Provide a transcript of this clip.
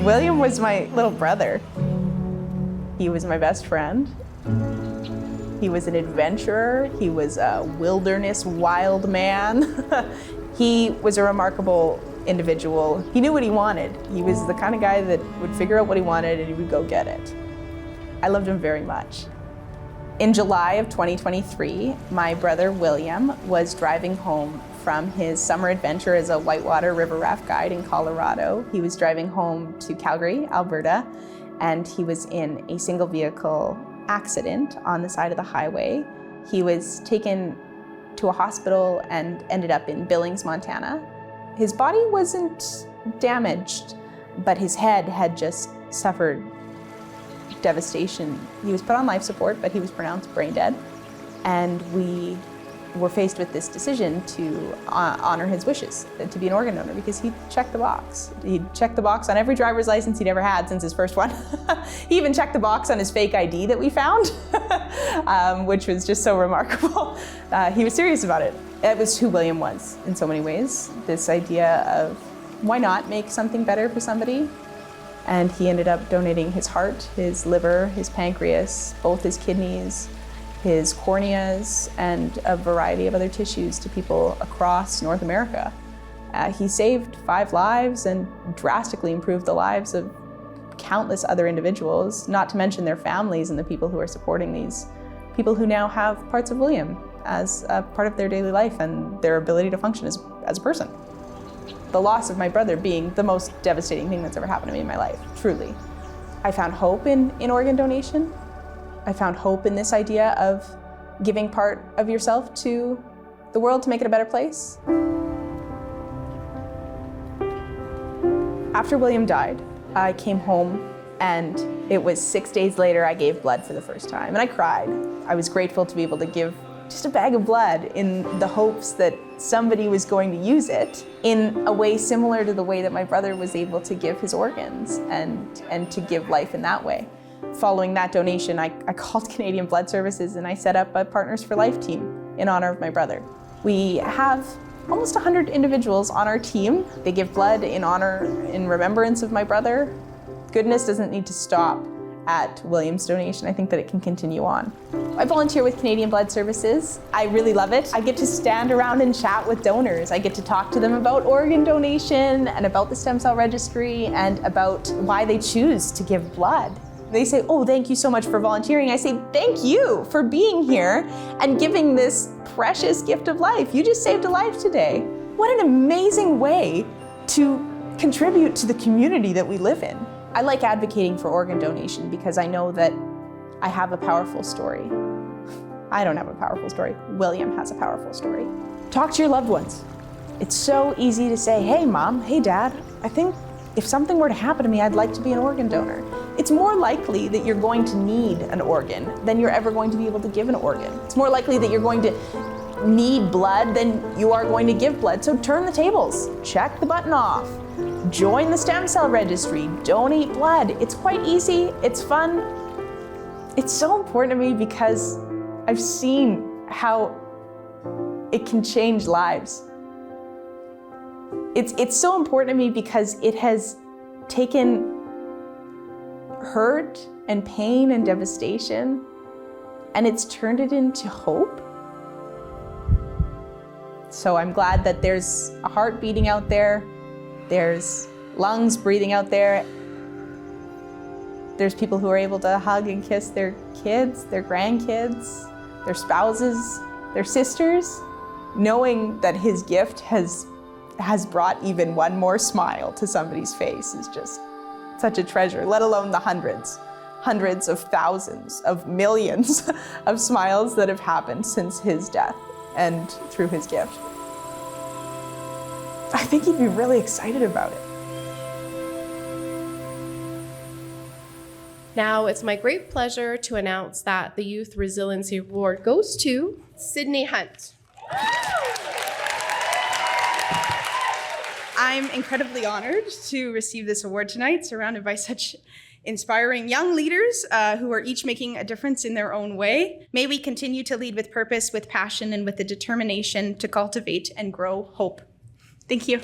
William was my little brother. He was my best friend. He was an adventurer. He was a wilderness wild man. He was a remarkable individual. He knew what he wanted. He was the kind of guy that would figure out what he wanted and he would go get it. I loved him very much. In July of 2023, my brother William was driving home from his summer adventure as a whitewater river raft guide in Colorado. He was driving home to Calgary, Alberta, and he was in a single vehicle accident on the side of the highway. He was taken to a hospital and ended up in Billings, Montana. His body wasn't damaged, but his head had just suffered devastation. He was put on life support, but he was pronounced brain dead. And we were faced with this decision to honor his wishes, to be an organ donor, because he checked the box. He checked the box on every driver's license he'd ever had since his first one. He even checked the box on his fake ID that we found, which was just so remarkable. He was serious about it. It was who William was in so many ways. This idea of why not make something better for somebody? And he ended up donating his heart, his liver, his pancreas, both his kidneys, his corneas, and a variety of other tissues to people across North America. He saved 5 lives and drastically improved the lives of countless other individuals, not to mention their families and the people who are supporting these people who now have parts of William as a part of their daily life and their ability to function as a person. The loss of my brother being the most devastating thing that's ever happened to me in my life, truly. I found hope in organ donation. I found hope in this idea of giving part of yourself to the world to make it a better place. After William died, I came home and it was 6 days later I gave blood for the first time and I cried. I was grateful to be able to give just a bag of blood in the hopes that somebody was going to use it in a way similar to the way that my brother was able to give his organs and to give life in that way. Following that donation, I called Canadian Blood Services and I set up a Partners for Life team in honor of my brother. We have almost 100 individuals on our team. They give blood in remembrance of my brother. Goodness doesn't need to stop at William's donation. I think that it can continue on. I volunteer with Canadian Blood Services. I really love it. I get to stand around and chat with donors. I get to talk to them about organ donation and about the stem cell registry and about why they choose to give blood. They say, oh, thank you so much for volunteering. I say, thank you for being here and giving this precious gift of life. You just saved a life today. What an amazing way to contribute to the community that we live in. I like advocating for organ donation because I know that I have a powerful story. I don't have a powerful story. William has a powerful story. Talk to your loved ones. It's so easy to say, hey mom, hey dad, I think if something were to happen to me, I'd like to be an organ donor. It's more likely that you're going to need an organ than you're ever going to be able to give an organ. It's more likely that you're going to need blood than you are going to give blood. So turn the tables, check the button off, join the stem cell registry, donate blood. It's quite easy, it's fun. It's so important to me because I've seen how it can change lives. It's so important to me because it has taken hurt and pain and devastation and it's turned it into hope. So I'm glad that there's a heart beating out there, there's lungs breathing out there, there's people who are able to hug and kiss their kids, their grandkids, their spouses, their sisters, knowing that his gift has brought even one more smile to somebody's face is just such a treasure, let alone the hundreds of thousands of millions of smiles that have happened since his death and through his gift. I think he'd be really excited about it. Now it's my great pleasure to announce that the Youth Resiliency Award goes to Sydney Hunt. I'm incredibly honored to receive this award tonight, surrounded by such inspiring young leaders who are each making a difference in their own way. May we continue to lead with purpose, with passion, and with the determination to cultivate and grow hope. Thank you.